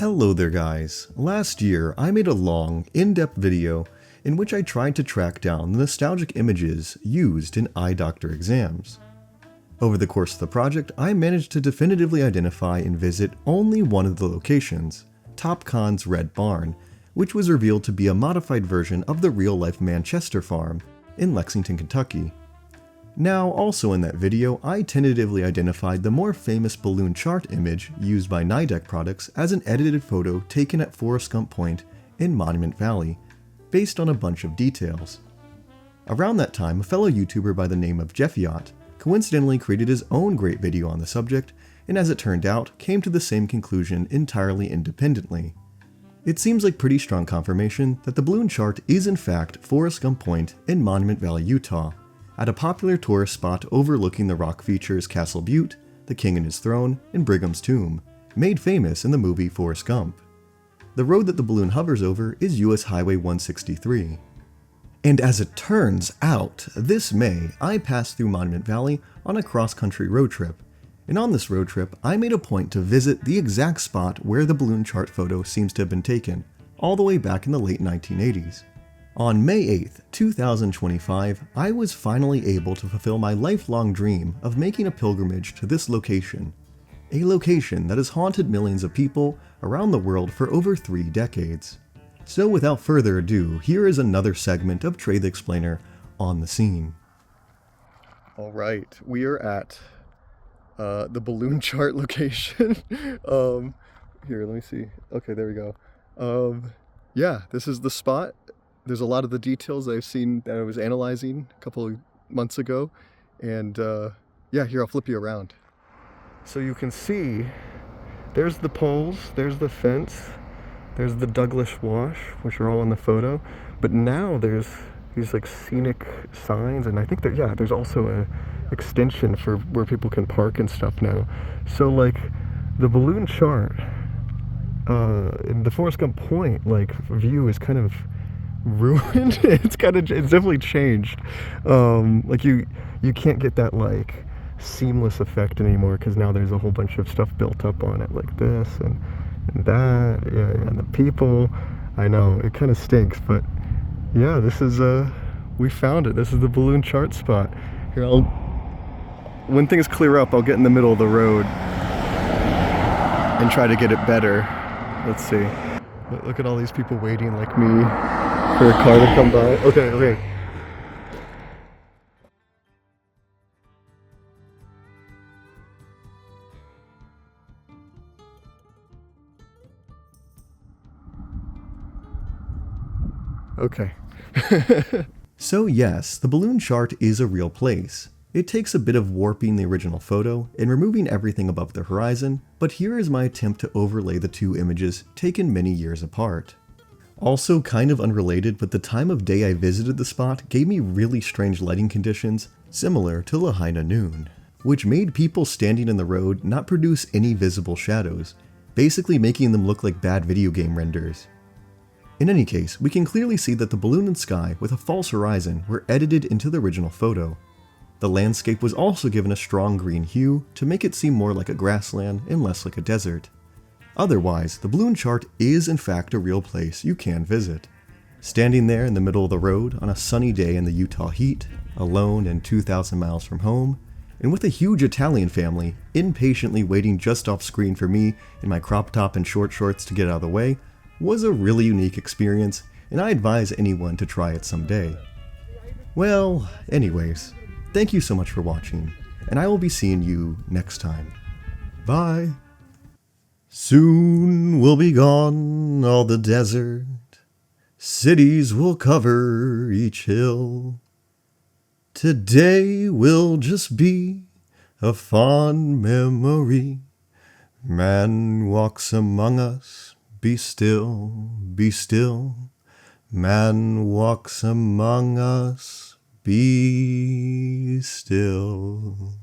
Hello there guys. Last year I made a long, in-depth video in which I tried to track down the nostalgic images used in eye doctor exams. Over the course of the project, I managed to definitively identify and visit only one of the locations, Topcon's Red Barn, which was revealed to be a modified version of the real-life Manchester farm in Lexington, Kentucky. Now, also in that video, I tentatively identified the more famous balloon chart image used by Nidec Products as an edited photo taken at Forrest Gump Point in Monument Valley, based on a bunch of details. Around that time, a fellow YouTuber by the name of Jeffiot coincidentally created his own great video on the subject, and as it turned out, came to the same conclusion entirely independently. It seems like pretty strong confirmation that the balloon chart is in fact Forrest Gump Point in Monument Valley, Utah, at a popular tourist spot overlooking the rock features Castle Butte, the King and His Throne, and Brigham's Tomb, made famous in the movie Forrest Gump. The road that the balloon hovers over is US Highway 163. And as it turns out, this May I passed through Monument Valley on a cross-country road trip, and on this road trip I made a point to visit the exact spot where the balloon chart photo seems to have been taken, all the way back in the late 1980s. On May 8th, 2025, I was finally able to fulfill my lifelong dream of making a pilgrimage to this location, a location that has haunted millions of people around the world for over 3 decades. So without further ado, here is another segment of Trey the Explainer on the scene. Alright, we are at the balloon chart location. Here, let me see. Okay, there we go. Yeah, this is the spot. There's a lot of the details I've seen that I was analyzing a couple of months ago, and yeah, here I'll flip you around. So you can see, there's the poles, there's the fence, there's the Douglas Wash, which are all in the photo, but now there's these like scenic signs, and I think that, yeah, there's also a extension for where people can park and stuff now. So like, the balloon chart, in the Forrest Gump Point, like, view is kind of ruined. It's definitely changed. Like you can't get that like seamless effect anymore, because now there's a whole bunch of stuff built up on it, like this and that, yeah, and the people. I know it kind of stinks, but yeah, this is we found it. This is the balloon chart spot. Here, when things clear up, I'll get in the middle of the road and try to get it better. Let's see. Look at all these people waiting like me for a car to come by. Okay. Okay. So yes, the balloon chart is a real place. It takes a bit of warping the original photo and removing everything above the horizon, but here is my attempt to overlay the two images taken many years apart. Also kind of unrelated, but the time of day I visited the spot gave me really strange lighting conditions similar to Lahaina noon, which made people standing in the road not produce any visible shadows, basically making them look like bad video game renders. In any case, we can clearly see that the balloon and sky with a false horizon were edited into the original photo. The landscape was also given a strong green hue to make it seem more like a grassland and less like a desert. Otherwise, the balloon chart is in fact a real place you can visit. Standing there in the middle of the road on a sunny day in the Utah heat, alone and 2,000 miles from home, and with a huge Italian family impatiently waiting just off screen for me in my crop top and short shorts to get out of the way, was a really unique experience, and I advise anyone to try it someday. Well, anyways, thank you so much for watching, and I will be seeing you next time. Bye! Soon will be gone all the desert, cities will cover each hill. Today will just be a fond memory. Man walks among us, be still, be still. Man walks among us, be still.